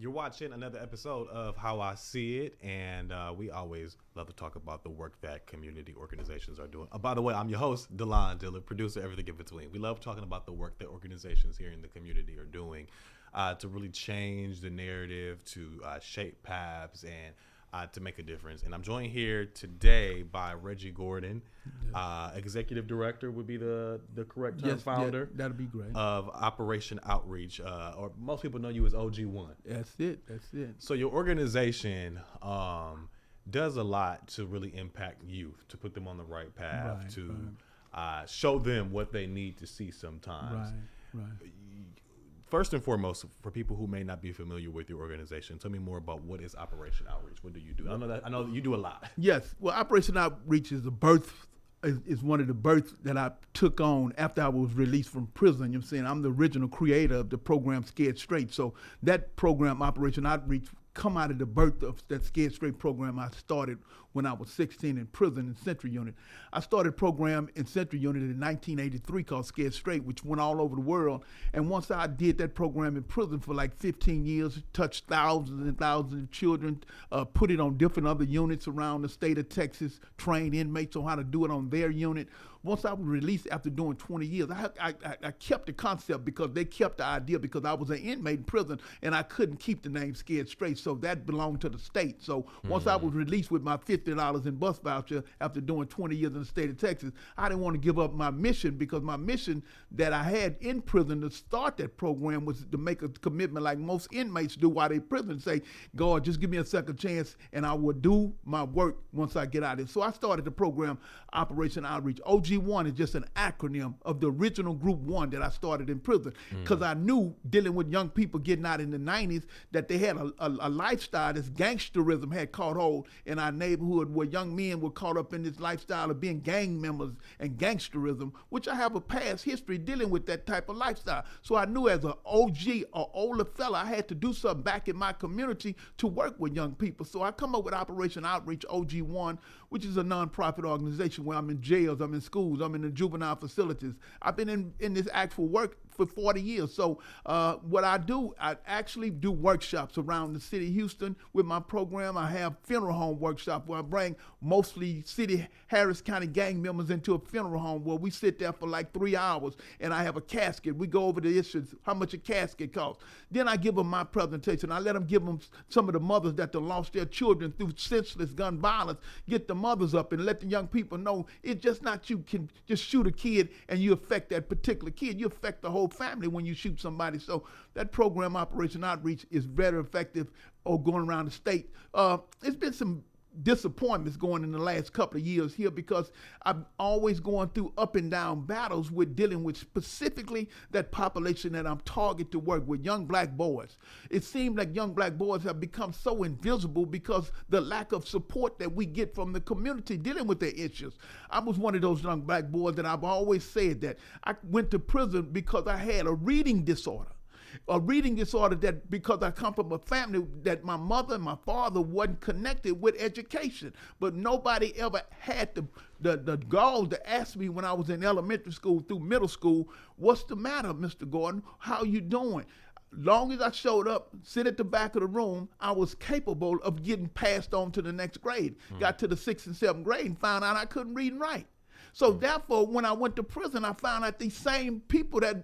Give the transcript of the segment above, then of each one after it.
You're watching another episode of How I See It, and we always love to talk about the work that community organizations are doing. By the way, I'm your host, Delon Diller, producer, everything in between. We love talking about the work that organizations here in the community are doing to really change the narrative, to shape paths, and to make a difference. And I'm joined here today by Reggie Gordon, Executive Director would be the correct term, founder. Yeah, that'd be great. Of Operation Outreach, or most people know you as OG1. That's it. So your organization does a lot to really impact youth, to put them on the right path, show them what they need to see sometimes. Right. First and foremost, for people who may not be familiar with your organization, tell me more about what is Operation Outreach. What do you do? I know that you do a lot. Yes. Well, Operation Outreach is one of the births that I took on after I was released from prison. You know what I'm saying? I'm the original creator of the program Scared Straight. So that program, Operation Outreach, come out of the birth of that Scared Straight program I started when I was 16 in prison in Central Unit. I started a program in Central Unit in 1983 called Scared Straight, which went all over the world. And once I did that program in prison for like 15 years, touched thousands and thousands of children, put it on different other units around the state of Texas, trained inmates on how to do it on their unit. Once I was released after doing 20 years, I kept the concept because they kept the idea because I was an inmate in prison and I couldn't keep the name Scared Straight, so that belonged to the state. So once I was released with my $50 in bus voucher after doing 20 years in the state of Texas, I didn't want to give up my mission because my mission that I had in prison to start that program was to make a commitment like most inmates do while they're in prison, say, God, just give me a second chance and I will do my work once I get out of it. So I started the program Operation Outreach. OG1 is just an acronym of the original Group 1 that I started in prison because I knew dealing with young people getting out in the 90s that they had a lifestyle, this gangsterism had caught hold in our neighborhood where young men were caught up in this lifestyle of being gang members and gangsterism, which I have a past history dealing with that type of lifestyle. So I knew as an OG or older fella, I had to do something back in my community to work with young people. So I come up with Operation Outreach OG1, which is a nonprofit organization where I'm in jails, I'm in schools, I'm in the juvenile facilities. I've been in this actual work for 40 years. So what I do, I actually do workshops around the city of Houston with my program. I have funeral home workshops where I bring mostly Harris County gang members into a funeral home where we sit there for like 3 hours and I have a casket. We go over the issues, how much a casket costs. Then I give them my presentation. I let them give them some of the mothers that lost their children through senseless gun violence, get the mothers up and let the young people know it's just not you can just shoot a kid and you affect that particular kid. You affect the whole family when you shoot somebody. So that program Operation Outreach is very effective going around the state. It's been some disappointments going in the last couple of years here because I'm always going through up and down battles with dealing with specifically that population that I'm targeted to work with, young black boys. It seems like young black boys have become so invisible because the lack of support that we get from the community dealing with their issues. I was one of those young black boys that I've always said that I went to prison because I had a reading disorder. A reading disorder that because I come from a family that my mother and my father wasn't connected with education. But nobody ever had the gall to ask me when I was in elementary school through middle school, what's the matter, Mr. Gordon? How you doing? Long as I showed up, sit at the back of the room, I was capable of getting passed on to the next grade. Got to the 6th and 7th grade and found out I couldn't read and write. So therefore, when I went to prison, I found out these same people that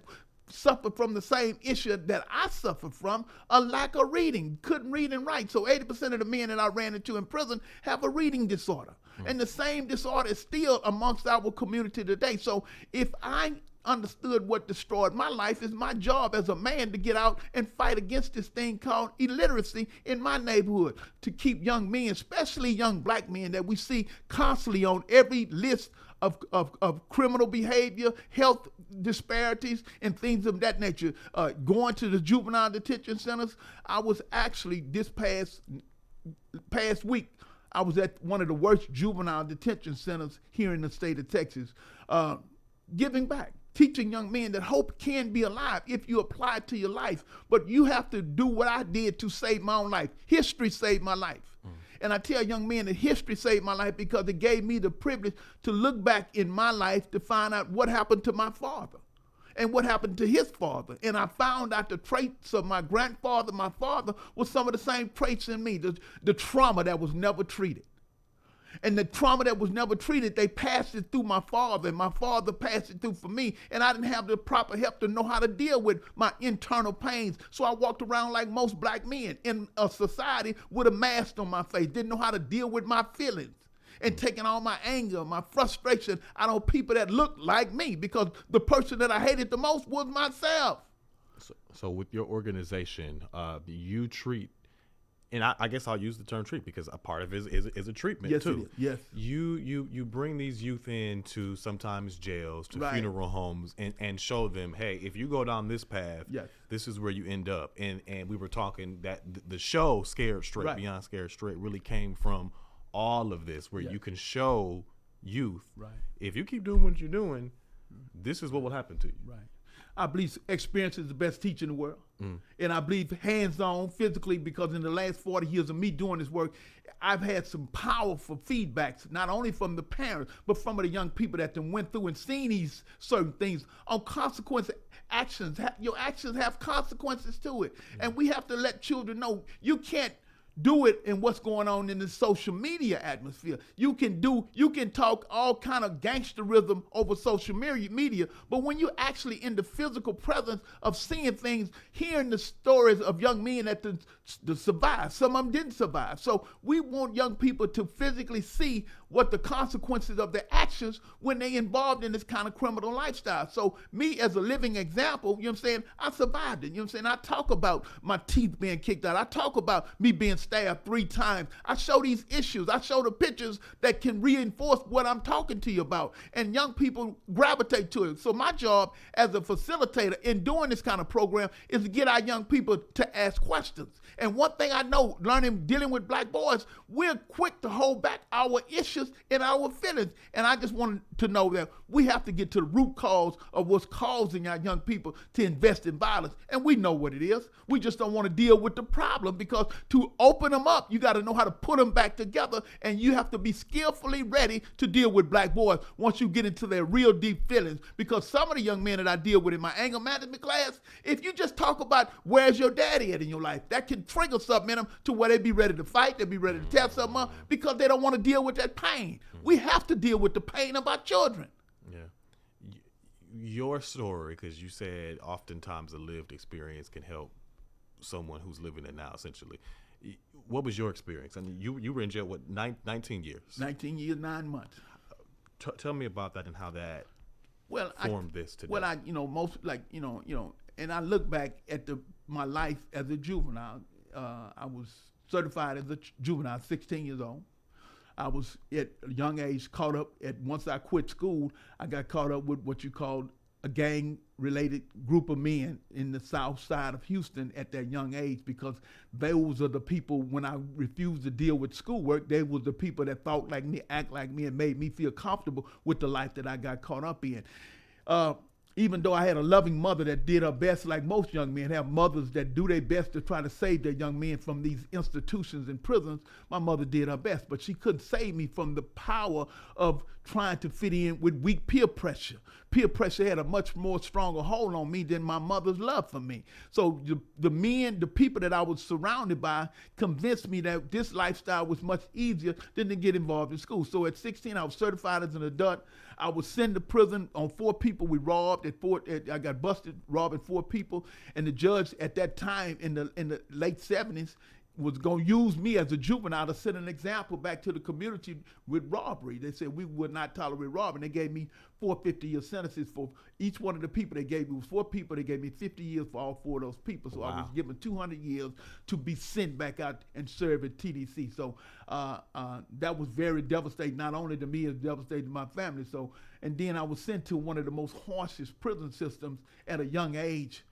suffer from the same issue that I suffer from, a lack of reading, couldn't read and write. So 80% of the men that I ran into in prison have a reading disorder. And the same disorder is still amongst our community today. So if I understood what destroyed my life, it's my job as a man to get out and fight against this thing called illiteracy in my neighborhood, to keep young men, especially young black men that we see constantly on every list of criminal behavior, health disparities, and things of that nature. Going to the juvenile detention centers, I was actually this past week, I was at one of the worst juvenile detention centers here in the state of Texas, giving back, teaching young men that hope can be alive if you apply it to your life. But you have to do what I did to save my own life. History saved my life. And I tell young men that history saved my life because it gave me the privilege to look back in my life to find out what happened to my father. and what happened to his father. And I found out the traits of my grandfather, my father, was some of the same traits in me, the trauma that was never treated. And the trauma that was never treated, they passed it through my father, and my father passed it through for me, and I didn't have the proper help to know how to deal with my internal pains. So I walked around like most black men in a society with a mask on my face, didn't know how to deal with my feelings, and taking all my anger, my frustration out on people that looked like me, because the person that I hated the most was myself. So with your organization, you treat, and I guess I'll use the term treat because a part of it is a treatment, yes, too. Yes. You bring these youth into sometimes jails, to Right. funeral homes, and show them, hey, if you go down this path, Yes. this is where you end up. And we were talking that the show Scared Straight, Right. Beyond Scared Straight, really came from all of this, where Yes. you can show youth, Right. if you keep doing what you're doing, this is what will happen to you. Right. I believe experience is the best teacher in the world. And I believe hands-on, physically, because in the last 40 years of me doing this work, I've had some powerful feedbacks, not only from the parents, but from the young people that then went through and seen these certain things on consequence actions. Your actions have consequences to it. And we have to let children know you can't do it in what's going on in the social media atmosphere. You can talk all kind of gangsterism over social media, but when you're actually in the physical presence of seeing things, hearing the stories of young men that survived, some of them didn't survive. So we want young people to physically see what the consequences of their actions when they involved in this kind of criminal lifestyle. So me as a living example, you know what I'm saying, I survived it. You know what I'm saying? I talk about my teeth being kicked out. I talk about me being stabbed 3 times. I show these issues. I show the pictures that can reinforce what I'm talking to you about. And young people gravitate to it. So my job as a facilitator in doing this kind of program is to get our young people to ask questions. And one thing I know, dealing with black boys, we're quick to hold back our issues and our feelings. And I just wanted to know that we have to get to the root cause of what's causing our young people to invest in violence. And we know what it is. We just don't want to deal with the problem, because to open them up, you got to know how to put them back together, and you have to be skillfully ready to deal with black boys once you get into their real deep feelings. Because some of the young men that I deal with in my anger management class, if you just talk about where's your daddy at in your life, that can trigger something in them to where they be ready to fight, they be ready to tear something up, because they don't want to deal with that pain. We have to deal with the pain of our children. Yeah. Your story, because you said oftentimes a lived experience can help someone who's living it now, essentially. What was your experience? I mean, you were in jail, what, 19 years? 19 years, 9 months. Tell me about that and how that formed this today. Well, and I look back at my life as a juvenile. I was certified as a juvenile, 16 years old. I was at a young age caught up once I quit school, I got caught up with what you call a gang-related group of men in the south side of Houston at that young age, because those are the people, when I refused to deal with schoolwork, they were the people that thought like me, act like me, and made me feel comfortable with the life that I got caught up in. Even though I had a loving mother that did her best, like most young men have mothers that do their best to try to save their young men from these institutions and prisons, my mother did her best, but she couldn't save me from the power of trying to fit in with weak peer pressure. Peer pressure had a much more stronger hold on me than my mother's love for me. So the people that I was surrounded by convinced me that this lifestyle was much easier than to get involved in school. So at 16, I was certified as an adult. I was sent to prison on 4 people we robbed. I got busted robbing 4 people, and the judge at that time in the late 70s was going to use me as a juvenile to set an example back to the community with robbery. They said we would not tolerate robbery. They gave me 4 50-year sentences for each one of the people they gave me. It was 4 people. They gave me 50 years for all 4 of those people. So wow. I was given 200 years to be sent back out and serve at TDC. So that was very devastating, not only to me, it was devastating to my family. So, and then I was sent to one of the most harshest prison systems at a young age,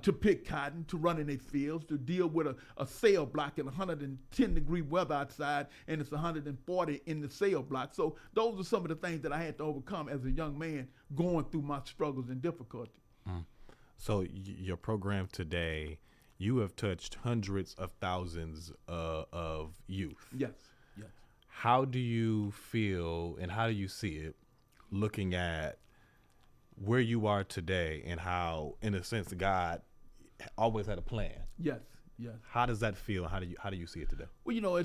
to pick cotton, to run in their fields, to deal with a cell block in 110-degree weather outside, and it's 140 in the cell block. So those are some of the things that I had to overcome as a young man going through my struggles and difficulty. So your program today, you have touched hundreds of thousands of youth. Yes. How do you feel and how do you see it looking at where you are today and how, in a sense, God always had a plan. Yes, yes. How does that feel? How do you see it today? Well,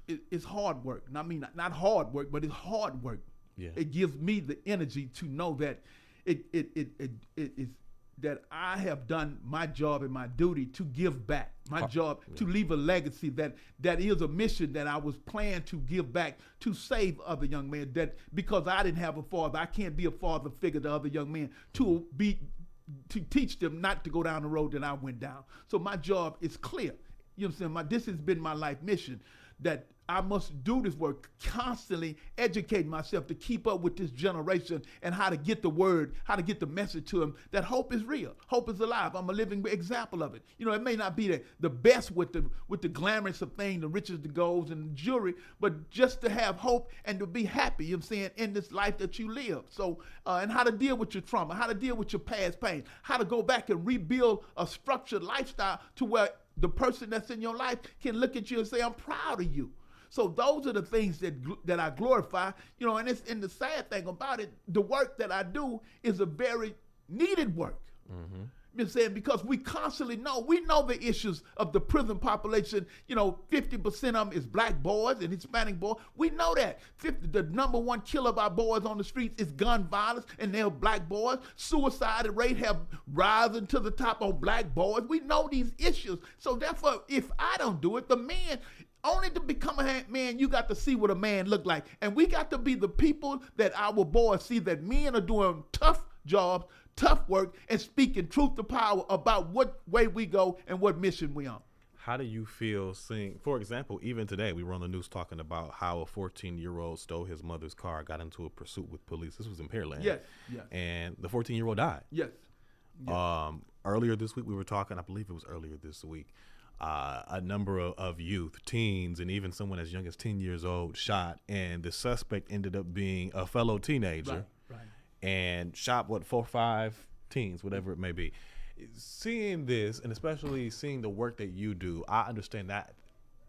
it's hard work. I mean, not hard work, but it's hard work. Yeah. It gives me the energy to know that it is that I have done my job and my duty to give back. My job to leave a legacy that is a mission that I was planned to give back to save other young men. That because I didn't have a father, I can't be a father figure to other young men to teach them not to go down the road that I went down. So my job is clear. You know what I'm saying? This has been my life mission, that I must do this work, constantly educate myself to keep up with this generation and how to get the word, how to get the message to them that hope is real, hope is alive. I'm a living example of it. You know, it may not be the best with the glamorous of things, the riches, the golds, and the jewelry, but just to have hope and to be happy, you know what I'm saying, in this life that you live. So, and how to deal with your trauma, how to deal with your past pain, how to go back and rebuild a structured lifestyle to where the person that's in your life can look at you and say, I'm proud of you. So those are the things that I glorify, you know, and the sad thing about it, the work that I do is a very needed work. Mm-hmm. You know what I'm saying? Because we constantly know the issues of the prison population. You know, 50% of them is black boys and Hispanic boys. We know that. The number one killer of our boys on the streets is gun violence, and they're black boys. Suicide rate have risen to the top on black boys. We know these issues. So therefore, if I don't do it, the men... Only to become a man, you got to see what a man look like. And we got to be the people that our boys see, that men are doing tough jobs, tough work, and speaking truth to power about what way we go and what mission we on. How do you feel seeing, for example, even today, we were on the news talking about how a 14-year-old stole his mother's car, got into a pursuit with police. This was in Pearland. Yes, yes. And the 14-year-old died. Yes. Yes. Earlier this week, we were talking, I believe it was earlier this week, a number of youth, teens, and even someone as young as 10 years old shot, and the suspect ended up being a fellow teenager, right. And shot, 4 or 5 teens, whatever it may be. Seeing this, and especially seeing the work that you do, I understand that.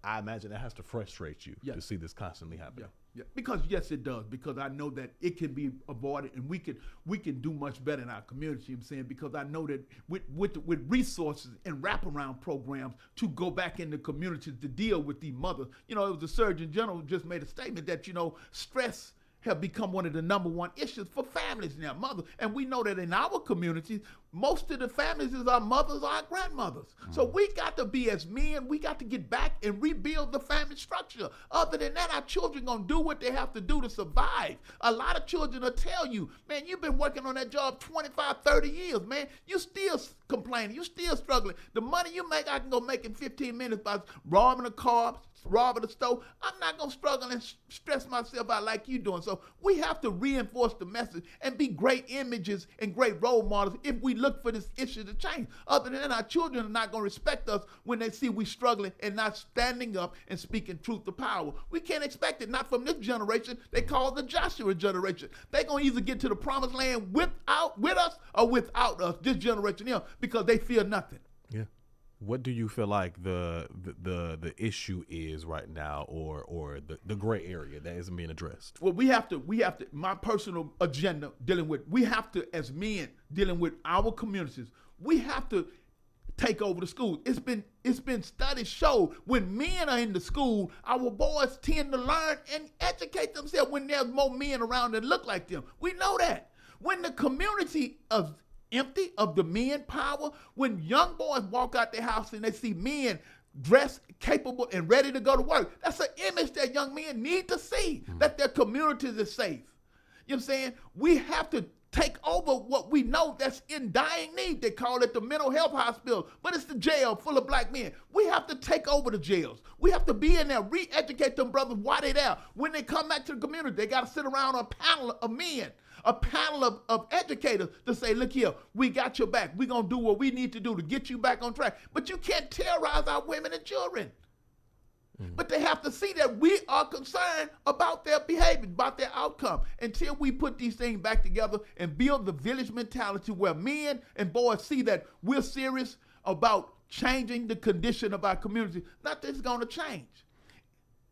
I imagine that has to frustrate you to see this constantly happen. Yeah. Because yes, it does. Because I know that it can be avoided, and we can do much better in our community. You know what I'm saying, because I know that with resources and wraparound programs to go back in the communities to deal with these mothers. You know, it was the Surgeon General who just made a statement that, you know, stress have become one of the number one issues for families now, mothers. And we know that in our communities, most of the families is our mothers or our grandmothers. Mm-hmm. So we got to be, as men, we got to get back and rebuild the family structure. Other than that, our children going to do what they have to do to survive. A lot of children will tell you, man, you've been working on that job 25, 30 years, man. You still complaining. You still struggling. The money you make, I can go make in 15 minutes by robbing a car, robbing a store. I'm not going to struggle and stress myself out like you doing. So we have to reinforce the message and be great images and great role models if we look for this issue to change. Other than that, our children are not going to respect us when they see we struggling and not standing up and speaking truth to power. We can't expect it, not from this generation. They call the Joshua generation. They're going to either get to the promised land with us or without us, this generation here, because they fear nothing. Yeah. What do you feel like the issue is right now, or the gray area that isn't being addressed? Well, we have to, my personal agenda we have to, as men dealing with our communities, we have to take over the schools. It's been studies show when men are in the school, our boys tend to learn and educate themselves when there's more men around that look like them. We know that. When the community of empty of the men power, when young boys walk out their house and they see men dressed, capable, and ready to go to work, that's an image that young men need to see, that their communities are safe. You know what I'm saying? We have to take over what we know that's in dying need. They call it the mental health hospital, but it's the jail full of black men. We have to take over the jails. We have to be in there, re-educate them brothers why they there. When they come back to the community, they got to sit around a panel of men, a panel of educators to say, look here, we got your back. We're going to do what we need to do to get you back on track. But you can't terrorize our women and children. But they have to see that we are concerned about their behavior, about their outcome. Until we put these things back together and build the village mentality where men and boys see that we're serious about changing the condition of our community, nothing's going to change.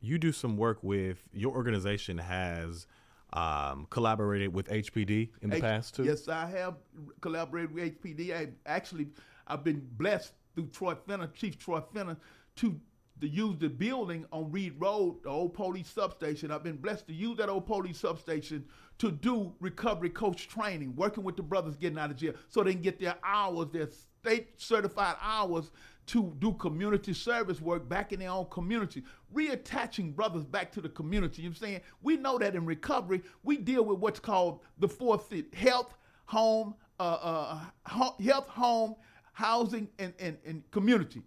You do some work with, your organization has collaborated with HPD in the past too. Yes, I have collaborated with HPD. I've been blessed through Chief Troy Fenner, to use the building on Reed Road, the old police substation. I've been blessed to use that old police substation to do recovery coach training, working with the brothers getting out of jail so they can get their hours, their state certified hours, to do community service work back in their own community, reattaching brothers back to the community. You know what I'm saying? We know that in recovery, we deal with what's called the 4 C's: health, home, housing, and community.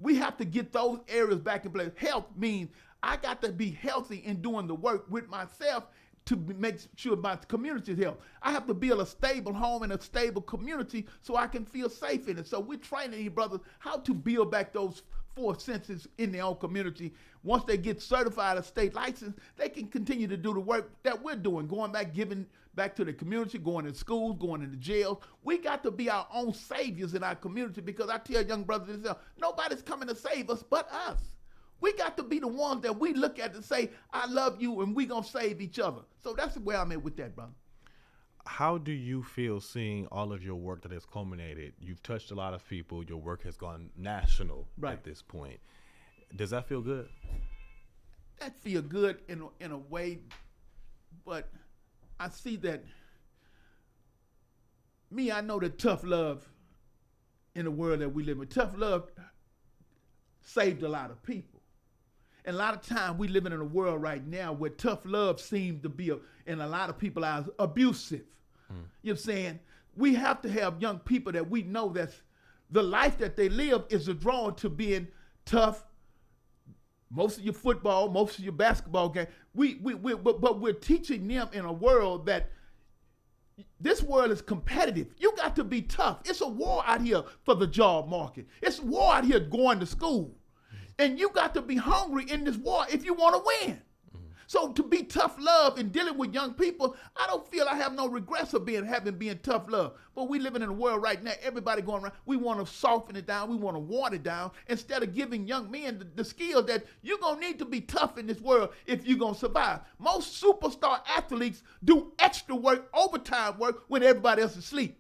We have to get those areas back in place. Health means I got to be healthy in doing the work with myself to make sure my community's health. I have to build a stable home and a stable community so I can feel safe in it. So we're training these brothers how to build back those 4 senses in their own community. Once they get certified a state license, they can continue to do the work that we're doing, going back, giving back to the community, going to schools, going into jails. We got to be our own saviors in our community, because I tell young brothers, nobody's coming to save us but us. We got to be the ones that we look at and say, I love you, and we going to save each other. So that's where I'm at with that, brother. How do you feel seeing all of your work that has culminated? You've touched a lot of people. Your work has gone national at this point. Does that feel good? That feel good in a way, but I see that I know that tough love in the world that we live in. Tough love saved a lot of people. And a lot of times we living in a world right now where tough love seems to be, in a lot of people's eyes, abusive. You know what I'm saying? We have to have young people that we know that's the life that they live is a draw to being tough. Most of your football, most of your basketball game, but we're teaching them in a world that this world is competitive. You got to be tough. It's a war out here for the job market. It's a war out here going to school. And you got to be hungry in this war if you want to win. So to be tough love and dealing with young people, I don't feel I have no regrets of being tough love. But we living in a world right now, everybody going around, we want to soften it down, we want to water it down, instead of giving young men the skill that you're going to need to be tough in this world if you're going to survive. Most superstar athletes do extra work, overtime work, when everybody else is asleep.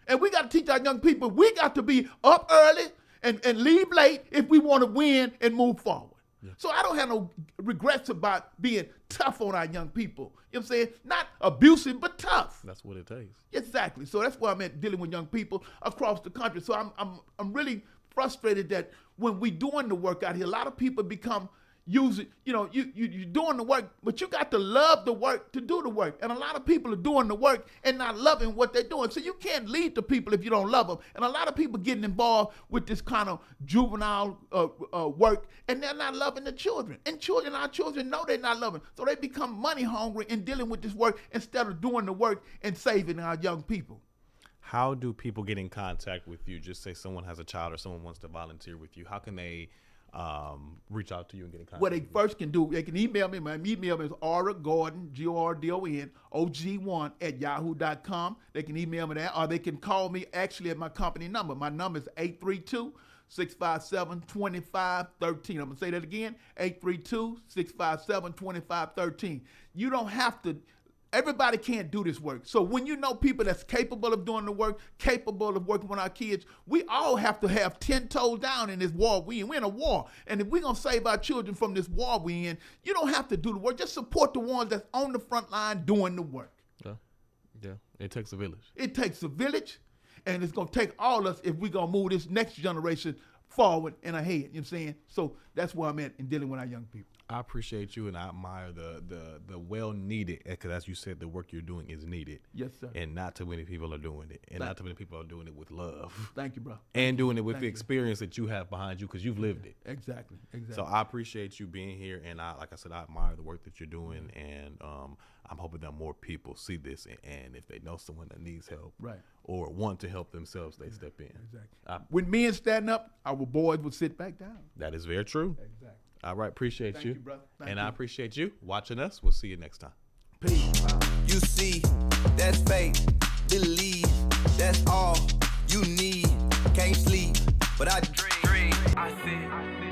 And we got to teach our young people, we got to be up early and leave late if we want to win and move forward. Yeah. So I don't have no regrets about being tough on our young people. You know what I'm saying? Not abusive, but tough. That's what it takes. Exactly. So that's why I'm at dealing with young people across the country. So I'm really frustrated that when we doing the work out here, a lot of people become you're doing the work, but you got to love the work to do the work. And a lot of people are doing the work and not loving what they're doing. So you can't lead the people if you don't love them. And a lot of people getting involved with this kind of juvenile work, and they're not loving the children. And our children know they're not loving. So they become money hungry and dealing with this work instead of doing the work and saving our young people. How do people get in contact with you? Just say someone has a child or someone wants to volunteer with you. How can they reach out to you and get in contact? What they first can do, they can email me. My email is Gordon, Gordon, OG1 @yahoo.com. They can email me that, or they can call me actually at my company number. My number is 832-657-2513. I'm going to say that again, 832-657-2513. You don't have to. Everybody can't do this work. So when you know people that's capable of doing the work, capable of working with our kids, we all have to have 10 toes down in this war we in. We're in a war. And if we're going to save our children from this war we in, you don't have to do the work. Just support the ones that's on the front line doing the work. Yeah. It takes a village. It takes a village, and it's going to take all of us if we're going to move this next generation forward and ahead. You know what I'm saying? So that's where I'm at in dealing with our young people. I appreciate you, and I admire the well-needed, because as you said, the work you're doing is needed. Yes, sir. And not too many people are doing it. And not too many people are doing it with love. Thank you, bro. And doing it with the experience that you have behind you, because you've lived it. Exactly. So I appreciate you being here, and like I said, I admire the work that you're doing, and I'm hoping that more people see this, and if they know someone that needs help, or want to help themselves, they step in. Exactly. When men stand up, our boys will sit back down. That is very true. Exactly. All right, appreciate you. Thank you, brother. And I appreciate you watching us. We'll see you next time. Peace. You see, that's faith. Believe, that's all you need. Can't sleep, but I dream. I see.